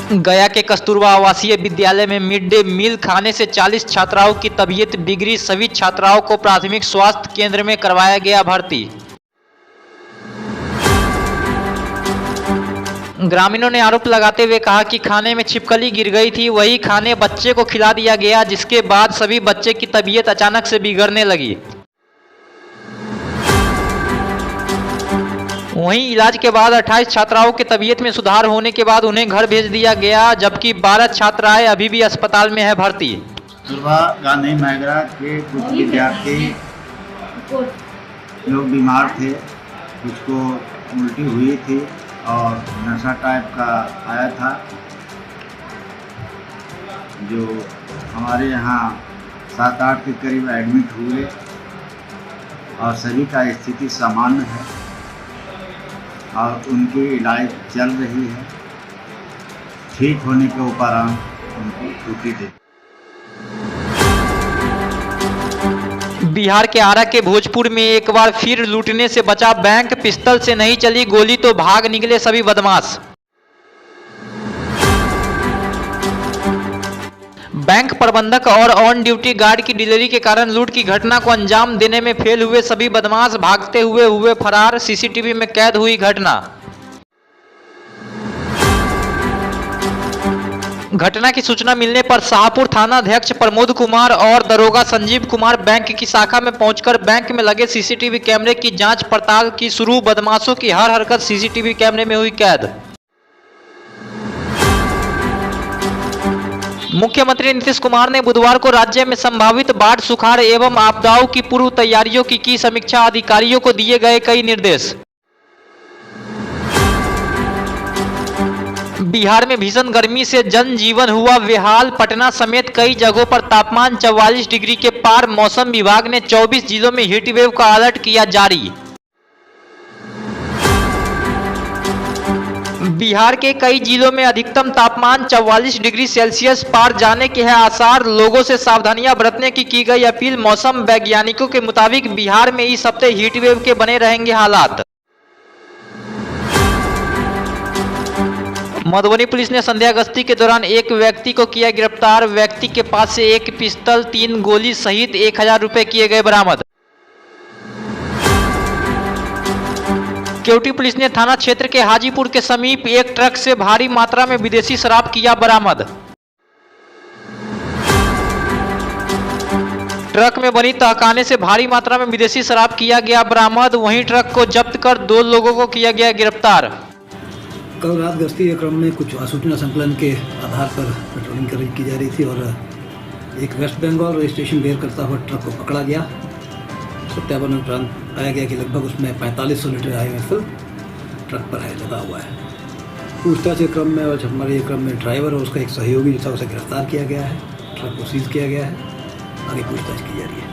गया के कस्तूरबा आवासीय विद्यालय में मिड डे मील खाने से 40 छात्राओं की तबीयत बिगड़ी। सभी छात्राओं को प्राथमिक स्वास्थ्य केंद्र में करवाया गया भर्ती। ग्रामीणों ने आरोप लगाते हुए कहा कि खाने में छिपकली गिर गई थी, वही खाने बच्चे को खिला दिया गया, जिसके बाद सभी बच्चे की तबीयत अचानक से बिगड़ने लगी। वहीं इलाज के बाद 28 छात्राओं की तबीयत में सुधार होने के बाद उन्हें घर भेज दिया गया, जबकि 12 छात्राएं अभी भी अस्पताल में है भर्ती। कस्तूरबा गांधी मैगरा के कुछ विद्यार्थी लोग बीमार थे, कुछ को उल्टी हुई थी और नशा टाइप का आया था, जो हमारे यहाँ 7-8 के करीब एडमिट हुए और सभी का स्थिति सामान्य है और उनकी इलाज चल रही है। ठीक होने के उपरांत उनको छुट्टी दे। बिहार के आरा के भोजपुर में एक बार फिर लूटने से बचा बैंक। पिस्तल से नहीं चली गोली तो भाग निकले सभी बदमाश। बैंक प्रबंधक और ऑन ड्यूटी गार्ड की डिलीवरी के कारण लूट की घटना को अंजाम देने में फेल हुए सभी बदमाश भागते हुए फरार। सीसीटीवी में कैद हुई घटना। घटना की सूचना मिलने पर शाहपुर थाना अध्यक्ष प्रमोद कुमार और दरोगा संजीव कुमार बैंक की शाखा में पहुंचकर बैंक में लगे सीसीटीवी कैमरे की जांच पड़ताल की शुरू। बदमाशों की हर हरकत सीसीटीवी कैमरे में हुई कैद। मुख्यमंत्री नीतीश कुमार ने बुधवार को राज्य में संभावित बाढ़, सुखाड़ एवं आपदाओं की पूर्व तैयारियों की समीक्षा। अधिकारियों को दिए गए कई निर्देश। बिहार में भीषण गर्मी से जनजीवन हुआ बेहाल। पटना समेत कई जगहों पर तापमान 44 डिग्री के पार। मौसम विभाग ने 24 जिलों में हीट वेव का अलर्ट किया जारी। बिहार के कई जिलों में अधिकतम तापमान 44 डिग्री सेल्सियस पार जाने के हैं आसार। लोगों से सावधानियां बरतने की गई अपील। मौसम वैज्ञानिकों के मुताबिक बिहार में इस हफ्ते हीट वेव के बने रहेंगे हालात। मधुबनी पुलिस ने संध्या गश्ती के दौरान एक व्यक्ति को किया गिरफ्तार। व्यक्ति के पास से एक पिस्तल, 3 गोली सहित 1000 रुपए किए गए बरामद। केवटी पुलिस ने थाना क्षेत्र के हाजीपुर के समीप एक ट्रक से भारी मात्रा में विदेशी शराब किया बरामद। ट्रक में बनी तहखाने से भारी मात्रा में विदेशी शराब किया गया बरामद। वहीं ट्रक को जब्त कर 2 लोगों को किया गया गिरफ्तार। कल रात गश्ती के क्रम में कुछ सूचना संकलन के आधार पर पेट्रोलिंग की जा रही थी और एक वेस्ट बंगाल रजिस्ट्रेशन बेयर करता हुआ ट्रक को पकड़ा गया। सत्यापन उपरांत पाया गया कि लगभग उसमें 4500 लीटर IMFL ट्रक पर है लगा हुआ है। पूछताछ के क्रम में और छापेमारी के क्रम में ड्राइवर और उसका एक सहयोगी जो था उसे गिरफ्तार किया गया है। ट्रक को सीज किया गया है। आगे पूछताछ की जा रही है।